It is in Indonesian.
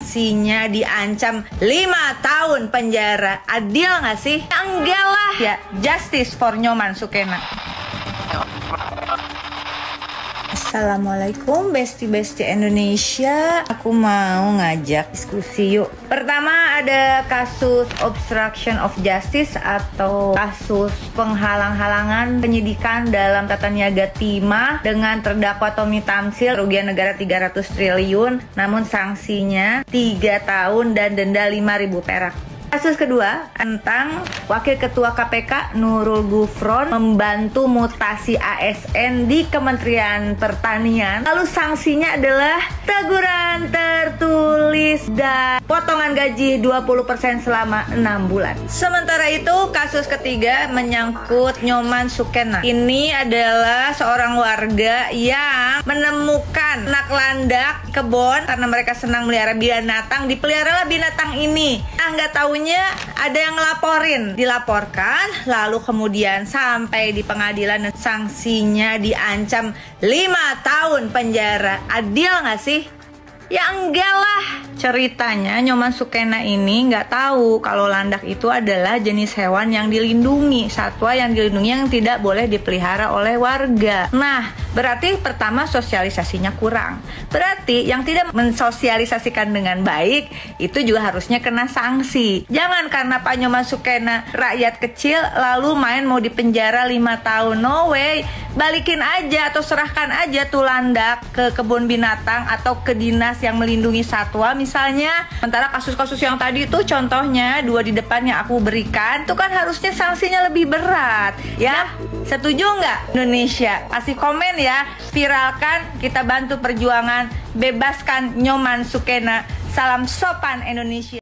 sanksinya diancam 5 tahun penjara. Adil nggak sih? Ya enggak lah. Ya, justice for Nyoman Sukena. Assalamualaikum Besti-Besti Indonesia. Aku mau ngajak diskusi yuk. Pertama ada kasus obstruction of justice atau kasus penghalang-halangan penyidikan dalam tata niaga timah dengan terdakwa Tommy Tamsil, kerugian negara 300 triliun, namun sanksinya 3 tahun dan denda 5.000 perak. Kasus kedua tentang Wakil Ketua KPK Nurul Gufron membantu mutasi ASN di Kementerian Pertanian. Lalu sanksinya adalah teguran tertulis dan potongan gaji 20% selama 6 bulan. Sementara itu kasus ketiga menyangkut Nyoman Sukena. Ini adalah seorang warga yang menemukan anak landak kebon karena mereka senang melihara binatang. Dipeliharalah binatang ini. Nggak tahu ada yang dilaporkan, lalu kemudian sampai di pengadilan sanksinya diancam 5 tahun penjara. Adil nggak sih? Ya enggak lah. Ceritanya Nyoman Sukena ini nggak tahu kalau landak itu adalah jenis hewan yang dilindungi, satwa yang dilindungi yang tidak boleh dipelihara oleh warga. Nah, berarti pertama sosialisasinya kurang. Berarti yang tidak mensosialisasikan dengan baik itu juga harusnya kena sanksi. Jangan karena Pak Nyoman Sukena rakyat kecil lalu main mau dipenjara 5 tahun. No way. Balikin aja atau serahkan aja tuh landak ke kebun binatang atau ke dinas yang melindungi satwa misalnya. Sementara kasus-kasus yang tadi itu contohnya 2 di depan yang aku berikan itu kan harusnya sanksinya lebih berat ya. Setuju nggak Indonesia? Kasih komen ya. Viralkan, kita bantu perjuangan bebaskan Nyoman Sukena. Salam sopan Indonesia.